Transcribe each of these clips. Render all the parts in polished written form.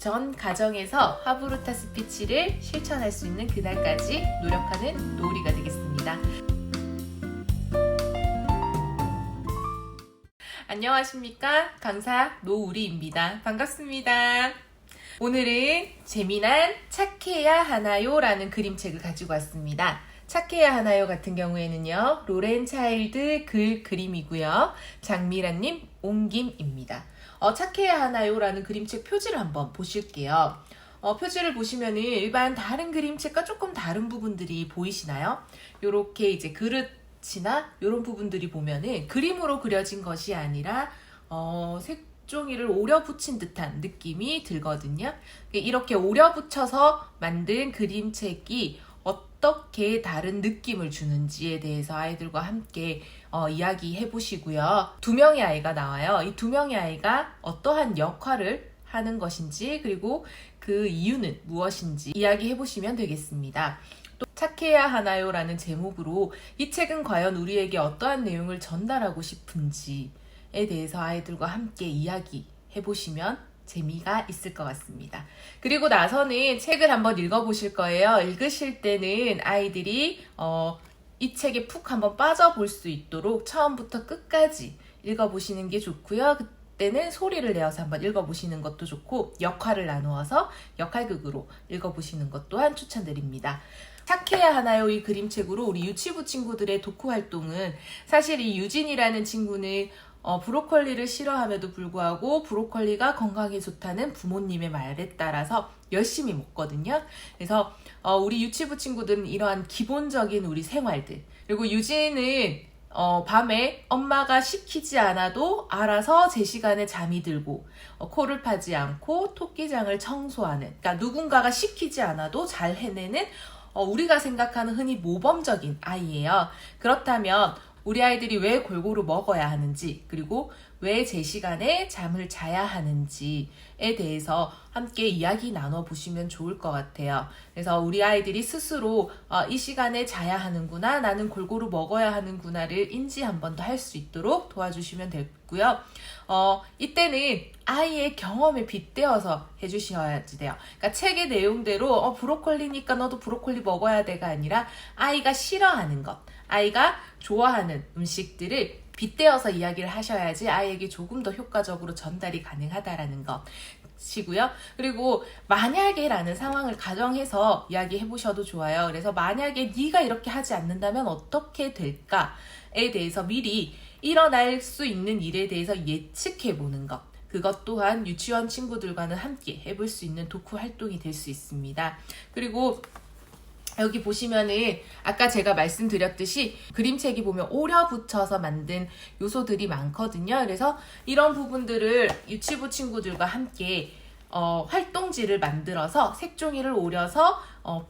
전 가정에서 하브루타 스피치를 실천할 수 있는 그날까지 노력하는 노을이가 되겠습니다. 안녕하십니까? 강사 노우리입니다. 반갑습니다. 오늘은 재미난 착해야 하나요? 라는 그림책을 가지고 왔습니다. 착해야 하나요 같은 경우에는요, 로렌 차일드 글 그림이고요. 장미란님 옮김입니다. 착해야 하나요? 라는 그림책 표지를 한번 보실게요. 표지를 보시면은 일반 다른 그림책과 조금 다른 부분들이 보이시나요? 요렇게 이제 그릇이나 이런 부분들이 보면은 그림으로 그려진 것이 아니라 색종이를 오려 붙인 듯한 느낌이 들거든요. 이렇게 오려 붙여서 만든 그림책이 어떻게 다른 느낌을 주는지에 대해서 아이들과 함께 이야기해 보시고요. 두 명의 아이가 나와요. 이 두 명의 아이가 어떠한 역할을 하는 것인지, 그리고 그 이유는 무엇인지 이야기해 보시면 되겠습니다. 또 착해야 하나요? 라는 제목으로 이 책은 과연 우리에게 어떠한 내용을 전달하고 싶은지에 대해서 아이들과 함께 이야기해 보시면 재미가 있을 것 같습니다. 그리고 나서는 책을 한번 읽어보실 거예요. 읽으실 때는 아이들이 이 책에 푹 한번 빠져볼 수 있도록 처음부터 끝까지 읽어보시는 게 좋고요. 그때는 소리를 내어서 한번 읽어보시는 것도 좋고, 역할을 나누어서 역할극으로 읽어보시는 것 또한 추천드립니다. 착해야 하나요? 이 그림책으로 우리 유치부 친구들의 독후 활동은, 사실 이 유진이라는 친구는 브로콜리를 싫어함에도 불구하고 브로콜리가 건강에 좋다는 부모님의 말에 따라서 열심히 먹거든요. 그래서 우리 유치부 친구들은 이러한 기본적인 우리 생활들, 그리고 유진은 밤에 엄마가 시키지 않아도 알아서 제 시간에 잠이 들고 코를 파지 않고 토끼장을 청소하는, 그러니까 누군가가 시키지 않아도 잘 해내는 우리가 생각하는 흔히 모범적인 아이예요. 그렇다면 우리 아이들이 왜 골고루 먹어야 하는지, 그리고 왜 제 시간에 잠을 자야 하는지에 대해서 함께 이야기 나눠보시면 좋을 것 같아요. 그래서 우리 아이들이 스스로 이 시간에 자야 하는구나, 나는 골고루 먹어야 하는구나를 인지 한 번 더 할 수 있도록 도와주시면 되고요. 이때는 아이의 경험에 빗대어서 해주셔야 돼요. 그러니까 책의 내용대로 브로콜리니까 너도 브로콜리 먹어야 돼가 아니라 아이가 싫어하는 것, 아이가 좋아하는 음식들을 빗대어서 이야기를 하셔야지 아이에게 조금 더 효과적으로 전달이 가능하다라는 것이고요. 그리고 만약에 라는 상황을 가정해서 이야기해 보셔도 좋아요. 그래서 만약에 네가 이렇게 하지 않는다면 어떻게 될까에 대해서 미리 일어날 수 있는 일에 대해서 예측해 보는 것, 그것 또한 유치원 친구들과는 함께 해볼 수 있는 독후 활동이 될 수 있습니다. 그리고 여기 보시면은 아까 제가 말씀드렸듯이 그림책이 보면 오려 붙여서 만든 요소들이 많거든요. 그래서 이런 부분들을 유치부 친구들과 함께 활동지를 만들어서 색종이를 오려서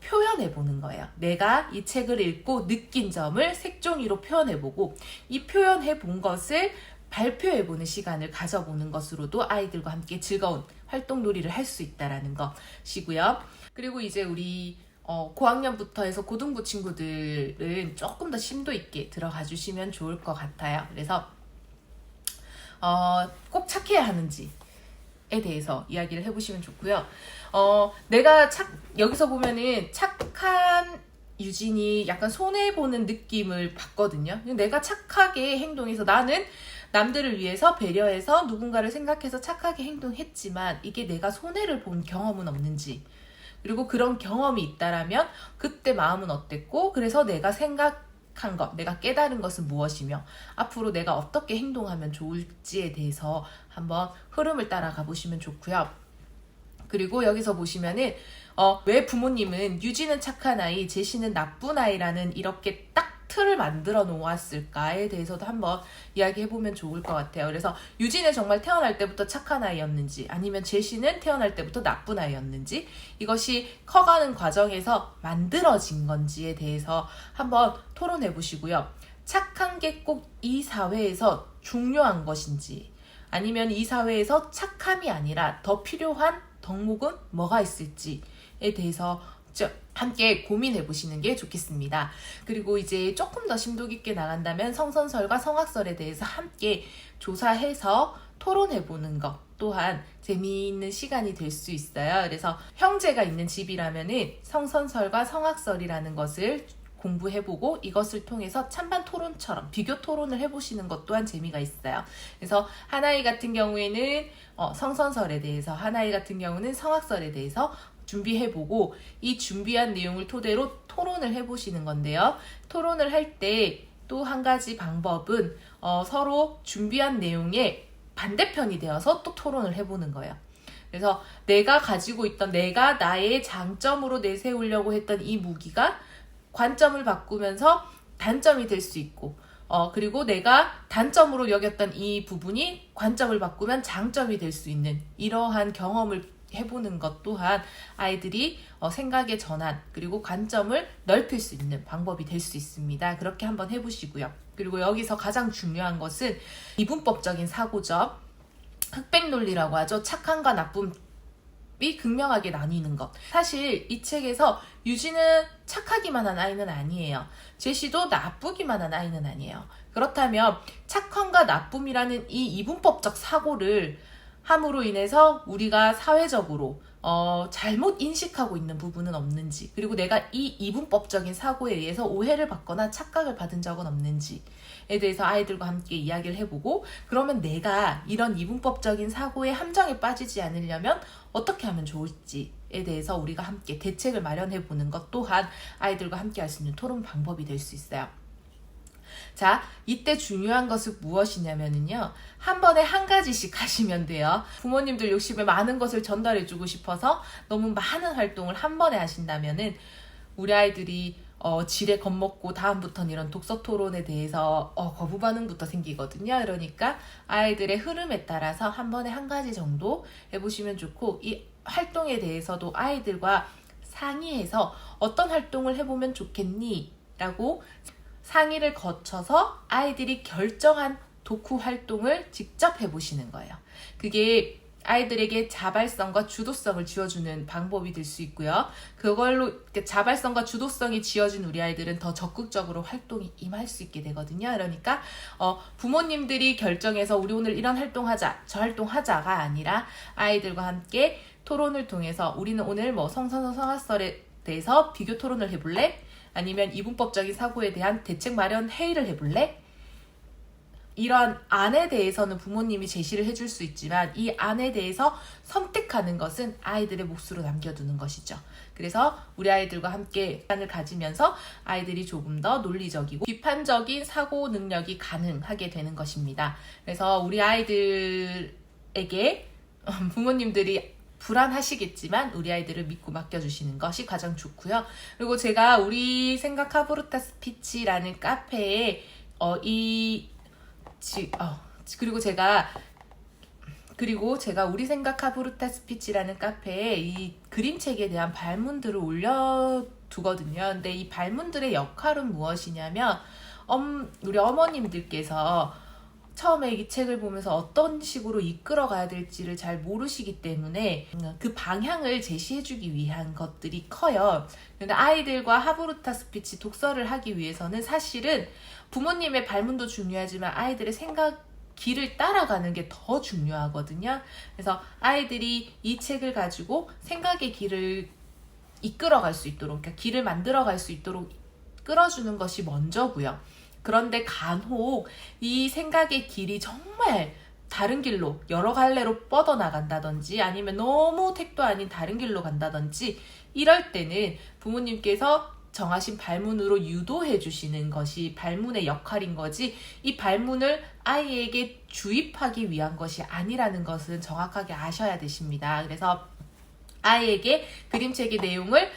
표현해 보는 거예요. 내가 이 책을 읽고 느낀 점을 색종이로 표현해 보고, 이 표현해 본 것을 발표해 보는 시간을 가져보는 것으로도 아이들과 함께 즐거운 활동 놀이를 할 수 있다라는 것이고요. 그리고 이제 우리 고학년부터 해서 고등부 친구들은 조금 더 심도 있게 들어가 주시면 좋을 것 같아요. 그래서 꼭 착해야 하는지에 대해서 이야기를 해보시면 좋고요. 내가 여기서 보면은 착한 유진이 약간 손해보는 느낌을 받거든요. 내가 착하게 행동해서, 나는 남들을 위해서 배려해서 누군가를 생각해서 착하게 행동했지만 이게 내가 손해를 본 경험은 없는지, 그리고 그런 경험이 있다라면 그때 마음은 어땠고, 그래서 내가 생각한 것, 내가 깨달은 것은 무엇이며 앞으로 내가 어떻게 행동하면 좋을지에 대해서 한번 흐름을 따라가 보시면 좋고요. 그리고 여기서 보시면은 왜 부모님은 유진은 착한 아이, 제시는 나쁜 아이라는 이렇게 딱 틀을 만들어 놓았을까에 대해서도 한번 이야기해보면 좋을 것 같아요. 그래서 유진은 정말 태어날 때부터 착한 아이였는지, 아니면 제시는 태어날 때부터 나쁜 아이였는지, 이것이 커가는 과정에서 만들어진 건지에 대해서 한번 토론해 보시고요. 착한 게 꼭 이 사회에서 중요한 것인지, 아니면 이 사회에서 착함이 아니라 더 필요한 덕목은 뭐가 있을지에 대해서 함께 고민해 보시는 게 좋겠습니다. 그리고 이제 조금 더 심도 깊게 나간다면 성선설과 성악설에 대해서 함께 조사해서 토론해보는 것 또한 재미있는 시간이 될 수 있어요. 그래서 형제가 있는 집이라면은 성선설과 성악설이라는 것을 공부해보고 이것을 통해서 찬반 토론처럼 비교 토론을 해보시는 것 또한 재미가 있어요. 그래서 하나이 같은 경우에는 성선설에 대해서, 하나이 같은 경우는 성악설에 대해서 준비해보고 이 준비한 내용을 토대로 토론을 해보시는 건데요. 토론을 할 때 또 한 가지 방법은 서로 준비한 내용에 반대편이 되어서 또 토론을 해보는 거예요. 그래서 내가 가지고 있던, 내가 나의 장점으로 내세우려고 했던 이 무기가 관점을 바꾸면서 단점이 될 수 있고, 그리고 내가 단점으로 여겼던 이 부분이 관점을 바꾸면 장점이 될 수 있는 이러한 경험을 해보는 것 또한 아이들이 생각의 전환 그리고 관점을 넓힐 수 있는 방법이 될 수 있습니다. 그렇게 한번 해보시고요. 그리고 여기서 가장 중요한 것은 이분법적인 사고죠. 흑백 논리라고 하죠. 착함과 나쁨이 극명하게 나뉘는 것. 사실 이 책에서 유진은 착하기만 한 아이는 아니에요. 제시도 나쁘기만 한 아이는 아니에요. 그렇다면 착함과 나쁨이라는 이 이분법적 사고를 함으로 인해서 우리가 사회적으로 잘못 인식하고 있는 부분은 없는지, 그리고 내가 이 이분법적인 사고에 의해서 오해를 받거나 착각을 받은 적은 없는지에 대해서 아이들과 함께 이야기를 해보고, 그러면 내가 이런 이분법적인 사고의 함정에 빠지지 않으려면 어떻게 하면 좋을지에 대해서 우리가 함께 대책을 마련해보는 것 또한 아이들과 함께 할 수 있는 토론 방법이 될 수 있어요. 자, 이때 중요한 것은 무엇이냐면요. 한 번에 한 가지씩 하시면 돼요. 부모님들 욕심에 많은 것을 전달해주고 싶어서 너무 많은 활동을 한 번에 하신다면은 우리 아이들이 지레 겁먹고 다음부터는 이런 독서 토론에 대해서 거부 반응부터 생기거든요. 그러니까 아이들의 흐름에 따라서 한 번에 한 가지 정도 해보시면 좋고, 이 활동에 대해서도 아이들과 상의해서 어떤 활동을 해보면 좋겠니? 라고 상의를 거쳐서 아이들이 결정한 독후 활동을 직접 해보시는 거예요. 그게 아이들에게 자발성과 주도성을 쥐어주는 방법이 될 수 있고요. 그걸로 자발성과 주도성이 쥐어진 우리 아이들은 더 적극적으로 활동에 임할 수 있게 되거든요. 그러니까 부모님들이 결정해서 우리 오늘 이런 활동하자, 저 활동하자가 아니라 아이들과 함께 토론을 통해서 우리는 오늘 뭐 성선설 성악설에 대해서 비교 토론을 해볼래? 아니면 이분법적인 사고에 대한 대책 마련 회의를 해볼래? 이러한 안에 대해서는 부모님이 제시를 해줄 수 있지만 이 안에 대해서 선택하는 것은 아이들의 몫으로 남겨두는 것이죠. 그래서 우리 아이들과 함께 시간을 가지면서 아이들이 조금 더 논리적이고 비판적인 사고 능력이 가능하게 되는 것입니다. 그래서 우리 아이들에게 부모님들이 불안하시겠지만 우리 아이들을 믿고 맡겨주시는 것이 가장 좋고요. 그리고 제가 우리 생각 하브루타 스피치라는 카페에 그리고 제가 우리 생각 하브루타 스피치라는 카페에 이 그림책에 대한 발문들을 올려두거든요. 근데 이 발문들의 역할은 무엇이냐면 우리 어머님들께서 처음에 이 책을 보면서 어떤 식으로 이끌어 가야 될지를 잘 모르시기 때문에 그 방향을 제시해주기 위한 것들이 커요. 근데 아이들과 하브루타 스피치 독서를 하기 위해서는 사실은 부모님의 발문도 중요하지만 아이들의 생각 길을 따라가는 게 더 중요하거든요. 그래서 아이들이 이 책을 가지고 생각의 길을 이끌어갈 수 있도록, 그러니까 길을 만들어갈 수 있도록 끌어주는 것이 먼저고요. 그런데 간혹 이 생각의 길이 정말 다른 길로 여러 갈래로 뻗어나간다든지 아니면 너무 택도 아닌 다른 길로 간다든지 이럴 때는 부모님께서 정하신 발문으로 유도해 주시는 것이 발문의 역할인 거지, 이 발문을 아이에게 주입하기 위한 것이 아니라는 것은 정확하게 아셔야 되십니다. 그래서 아이에게 그림책의 내용을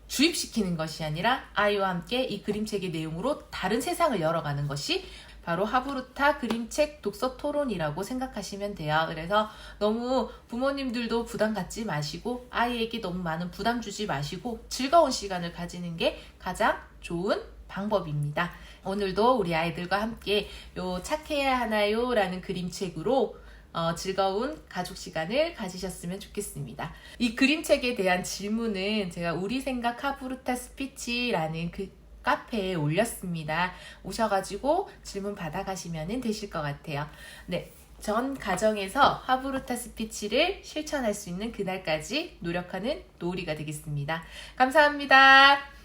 주입시키는 것이 아니라 아이와 함께 이 그림책의 내용으로 다른 세상을 열어가는 것이 바로 하브루타 그림책 독서 토론이라고 생각하시면 돼요. 그래서 너무 부모님들도 부담 갖지 마시고 아이에게 너무 많은 부담 주지 마시고 즐거운 시간을 가지는 게 가장 좋은 방법입니다. 오늘도 우리 아이들과 함께 요 착해야 하나요? 라는 그림책으로 즐거운 가족 시간을 가지셨으면 좋겠습니다. 이 그림책에 대한 질문은 제가 우리 생각 하브루타 스피치라는 그 카페에 올렸습니다. 오셔가지고 질문 받아가시면 되실 것 같아요. 네, 전 가정에서 하브루타 스피치를 실천할 수 있는 그날까지 노력하는 노을이가 되겠습니다. 감사합니다.